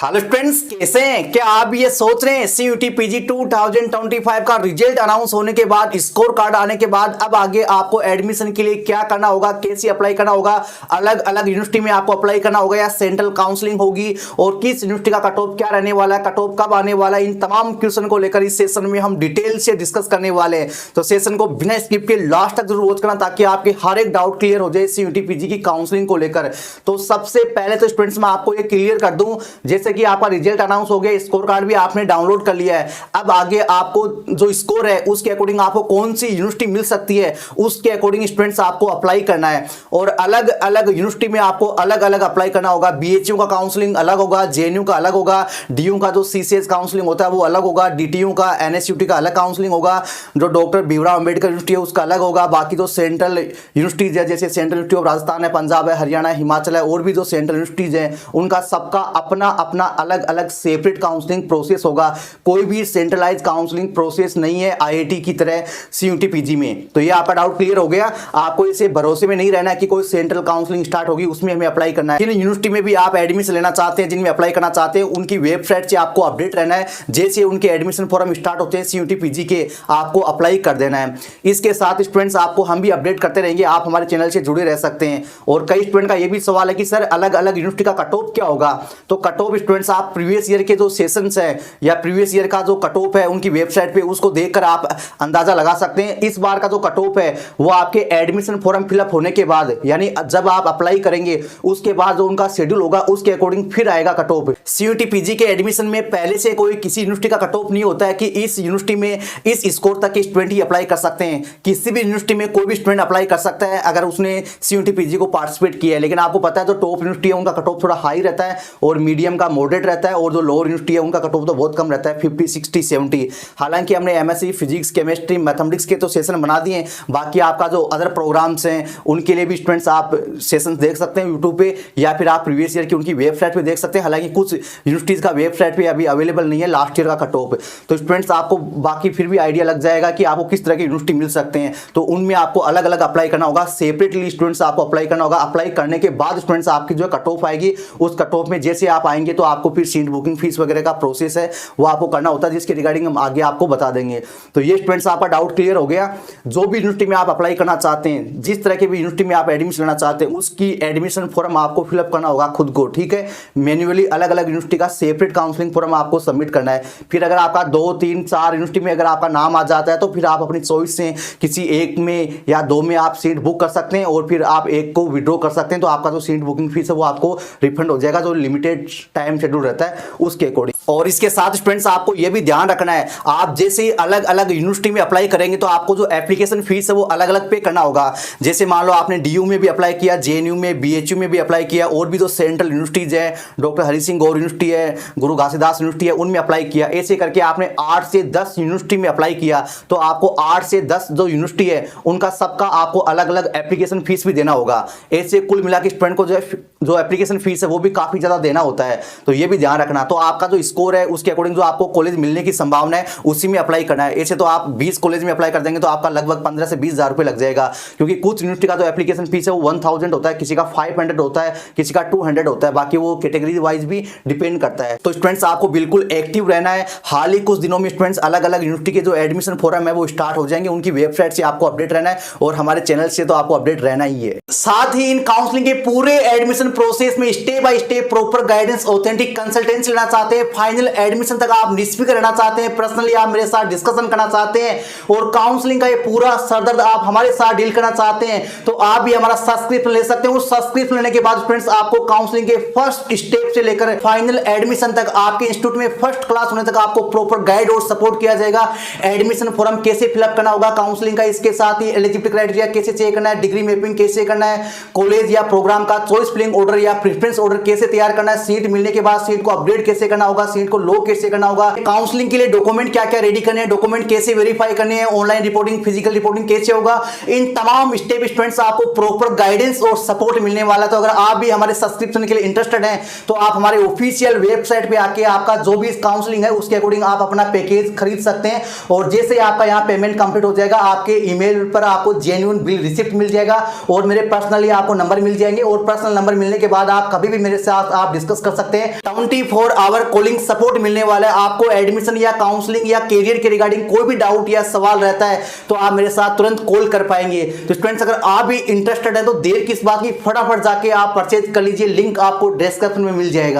Hello friends, कैसे हैं? क्या आप ये सोच रहे हैं CUET PG 2025 का रिजल्ट अनाउंस होने के बाद, स्कोर कार्ड आने के बाद अब आगे आपको एडमिशन के लिए क्या करना होगा, कैसे अप्लाई करना होगा, अलग अलग यूनिवर्सिटी में आपको अप्लाई करना होगा या सेंट्रल काउंसलिंग होगी और किस यूनिवर्सिटी का कट ऑफ क्या रहने वाला है, कट ऑफ कब आने वाला है, इन तमाम क्वेश्चन को लेकर इस सेशन में हम डिटेल से डिस्कस करने वाले हैं। तो सेशन को बिना स्किप के लास्ट तक जरूर वॉच करना ताकि आपके हर एक डाउट क्लियर हो जाए CUET PG की काउंसलिंग को लेकर। तो सबसे पहले तो स्टूडेंट्स मैं आपको ये क्लियर कर दूं, जैसे कि आपका रिजल्ट अनाउंस हो गया, स्कोर कार्ड भी आपने डाउनलोड कर लिया है। अब आगे आपको जो स्कोर है उसके अकॉर्डिंग आपको कौन सी यूनिवर्सिटी मिल सकती है उसके अकॉर्डिंग स्टूडेंट्स आपको अप्लाई करना है और अलग अलग यूनिवर्सिटी में आपको अलग अलग अप्लाई करना होगा। BHU का काउंसलिंग अलग होगा, JNU का अलग होगा, DU का जो CCS काउंसलिंग होता है वो अलग होगा, DTU का NSUT का अलग काउंसलिंग होगा, जो डॉक्टर भीमराव अंबेडकर यूनिवर्सिटी है उसका अलग होगा। बाकी जो सेंट्रल यूनिवर्सिटीज है जैसे सेंट्रल यूनिवर्सिटी ऑफ राजस्थान है, पंजाब है, हरियाणा है, हिमाचल है और भी जो सेंट्रल यूनिवर्सिटीज है उनका सबका अपना अपना अलग अलग सेपरेट काउंसलिंग प्रोसेस होगा। कोई भी सेंट्रलाइज काउंसलिंग प्रोसेस नहीं है IIT की तरह CUET PG में। तो ये आपका डाउट क्लियर हो गया। आपको इसे भरोसे में नहीं रहना है कि कोई सेंट्रल काउंसलिंग स्टार्ट होगी उसमें हमें अप्लाई करना है। जिन यूनिवर्सिटी में भी आप एडमिशन लेना चाहते हैं, जिनमें अप्लाई करना चाहते हैं, उनकी वेबसाइट से आपको अपडेट रहना है। जैसे उनके एडमिशन फॉर्म स्टार्ट होते हैं CUET PG के, आपको अप्लाई कर देना है। इसके साथ स्टूडेंट्स आपको हम भी अपडेट करते रहेंगे, आप हमारे चैनल से जुड़े रह सकते हैं। और कई स्टूडेंट का ये भी सवाल है कि सर अलग अलग यूनिवर्सिटी का कट ऑफ क्या होगा। तो कट ऑफ स्टूडेंट्स आप प्रीवियस ईयर के जो सेशंस है या प्रीवियस ईयर का जो कट ऑफ है उनकी वेबसाइट पे उसको देखकर आप अंदाजा लगा सकते हैं। इस बार का जो कट ऑफ है वो आपके एडमिशन फॉर्म फिलअप होने के बाद, यानी जब आप अप्लाई करेंगे उसके बाद जो उनका शेड्यूल होगा उसके अकॉर्डिंग फिर आएगा कट ऑफ। CUET PG के एडमिशन में पहले से कोई किसी यूनिवर्सिटी का कट ऑफ नहीं होता है कि इस यूनिवर्सिटी में इस स्कोर तक के स्टूडेंट ही अप्लाई कर सकते हैं। किसी भी यूनिवर्सिटी में कोई भी स्टूडेंट अप्लाई कर सकता है अगर उसने CUET PG को पार्टिसिपेट किया है। लेकिन आपको पता है जो टॉप यूनिवर्सिटी है उनका कट ऑफ थोड़ा हाई रहता है और मीडियम का मॉडरेट रहता है और जो लोअर यूनिवर्सिटी है उनका कट ऑफ तो बहुत कम रहता है, 50, 60, 70। हालांकि हमने MSc फिजिक्स, केमिस्ट्री, मैथमेटिक्स के तो सेशन बना दिए, बाकी आपका जो अदर प्रोग्राम्स हैं उनके लिए भी स्टूडेंट्स आप सेशन देख सकते हैं यूट्यूब पे या फिर आप प्रीवियस ईयर की उनकी वेबसाइट पे देख सकते हैं। हालांकि कुछ यूनिवर्सिटीज़ का वेबसाइट पे अभी अवेलेबल नहीं है लास्ट ईयर का कट ऑफ। तो स्टूडेंट्स आपको बाकी फिर भी आइडिया लग जाएगा कि आपको किस तरह की यूनिवर्सिटी मिल सकते हैं। तो उनमें आपको अलग अलग अप्लाई करना होगा, सेपरेटली स्टूडेंट्स आपको अप्लाई करना होगा। अप्लाई करने के बाद स्टूडेंट्स आपकी जो कट ऑफ आएगी उस कट ऑफ में जैसे आप आएंगे तो आपको फिर सीट बुकिंग फीस वगैरह का प्रोसेस है वो आपको करना होता है, जिसके रिगार्डिंग हम आगे आपको बता देंगे। तो ये स्टूडेंट्स आपका डाउट क्लियर हो गया। जो भी यूनिवर्सिटी में आप अप्लाई करना चाहते हैं, जिस तरह के भी यूनिवर्सिटी में आप एडमिशन लेना चाहते हैं, उसकी एडमिशन फॉर्म आपको फिलअप करना होगा खुद को, ठीक है। मैन्युअली अलग अलग यूनिवर्सिटी का सेपरेट काउंसलिंग फॉर्म आपको सबमिट करना है। फिर अगर आपका 2, 3, 4 यूनिवर्सिटी में अगर आपका नाम आ जाता है तो फिर आप अपनी चॉइस से किसी एक में या 2 में आप सीट बुक कर सकते हैं और फिर आप एक को विड्रॉ कर सकते हैं। तो आपका जो सीट बुकिंग फीस है वो आपको रिफंड हो जाएगा, जो लिमिटेड टाइम शेड्यूल रहता है उसके अकॉर्डिंग। और इसके साथ स्टूडेंट्स आपको यह भी ध्यान रखना है, आप जैसे अलग अलग यूनिवर्सिटी में अप्लाई करेंगे तो आपको जो एप्लीकेशन फीस है वो अलग अलग पे करना होगा। जैसे मान लो आपने DU में भी अप्लाई किया, JNU में, BHU में भी अप्लाई किया और भी जो सेंट्रल यूनिवर्सिटीज है, डॉक्टर हरि सिंह गौर यूनिवर्सिटी है, गुरु घासीदास यूनिवर्सिटी है, उनमें अप्लाई किया। ऐसे करके आपने 8 से 10 यूनिवर्सिटी में अप्लाई किया तो आपको 8 से 10 जो यूनिवर्सिटी है उनका सबका आपको अलग अलग एप्लीकेशन फीस भी देना होगा। ऐसे कुल मिला के स्टूडेंट को जो एप्लीकेशन फीस है वो भी काफी ज्यादा देना होता है। तो ये भी ध्यान रखना। तो आपका जो स्कोर है उसके अकॉर्डिंग जो आपको कॉलेज मिलने की संभावना है उसी में अप्लाई करना है। ऐसे तो आप 20 कॉलेज में अप्लाई कर देंगे तो आपका लगभग 15 से 20 हज़ार रुपए लग जाएगा, क्योंकि कुछ यूनिवर्सिटी का जो एप्लीकेशन फीस है वो 1000 होता है, किसी का 500 होता है, किसी का 200 होता है। बाकी वो कैटेगरी वाइज भी डिपेंड करता है। तो स्टूडेंट्स आपको बिल्कुल एक्टिव रहना है। हाल ही कुछ दिनों में स्टूडेंट्स अलग अलग यूनिवर्सिटी के जो एडमिशन फॉर्म है वो स्टार्ट हो जाएंगे, उनकी वेबसाइट से आपको अपडेट रहना है और हमारे चैनल से तो आपको अपडेट रहना ही है। साथ ही इन काउंसलिंग के पूरे एडमिशन प्रोसेस में step by step proper guidance, authentic consultancy लेना चाहते हैं, फाइनल एडमिशन तक आप निष्फिक्र रहना चाहते हैं, पर्सनली आप मेरे साथ डिस्कशन करना चाहते हैं और काउंसलिंग का ये पूरा सरदर्द आप हमारे साथ डील करना चाहते हैं तो आप भी हमारा सब्सक्रिप्शन ले सकते हैं। उस सब्सक्रिप्शन लेने के बाद फ्रेंड्स आपको काउंसलिंग के फर्स्ट स्टेप से लेकर फाइनल एडमिशन तक आपके इंस्टीट्यूट में फर्स्ट क्लास होने तक आपको प्रॉपर गाइड और सपोर्ट किया जाएगा। एडमिशन फॉर्म कैसे फिलअप करना होगा काउंसलिंग का, इसके साथ ही एलिजिबिलिटी क्राइटेरिया कैसे चेक करना है, डिग्री मैपिंग कैसे करना है, कॉलेज या प्रोग्राम का चॉइस फिलिंग ऑर्डर या प्रेफरेंस ऑर्डर कैसे तैयार करना है, सीट मिलने के बाद सीट को अपग्रेड कैसे करना होगा, सीट को लो कैसे करना होगा, काउंसलिंग के लिए डॉक्यूमेंट क्या क्या रेडी करने हैं, डॉक्यूमेंट कैसे वेरीफाई करने हैं, ऑनलाइन रिपोर्टिंग फिजिकल रिपोर्टिंग कैसे होगा, इन तमाम स्टेप स्टूडेंट्स आपको प्रॉपर गाइडेंस और सपोर्ट मिलने वाला। तो अगर आप भी हमारे सब्सक्रिप्शन के लिए इंटरेस्टेड हैं तो आप हमारे ऑफिशियल वेबसाइट पे आके आपका जो भी काउंसलिंग है उसके अकॉर्डिंग आप अपना पैकेज खरीद सकते हैं। और जैसे आपका यहाँ पेमेंट कंप्लीट हो जाएगा आपके ईमेल पर आपको जेन्युइन बिल रिसिप्ट मिल जाएगा और मेरे पर्सनली आपको नंबर मिल जाएंगे। और पर्सनल नंबर मिलने के बाद आप कभी भी मेरे साथ आप डिस्कस कर सकते हैं। 24 आवर कॉलिंग सपोर्ट मिलने वाला है। आपको एडमिशन या काउंसलिंग या करियर के रिगार्डिंग कोई भी डाउट या सवाल रहता है तो आप मेरे साथ तुरंत कॉल कर पाएंगे। तो स्टूडेंट्स अगर आप भी इंटरेस्टेड है तो देर किस बात की, फटाफट जाके आप परचेज कर लीजिए। लिंक आपको डिस्क्रिप्शन में मिल जाएगा।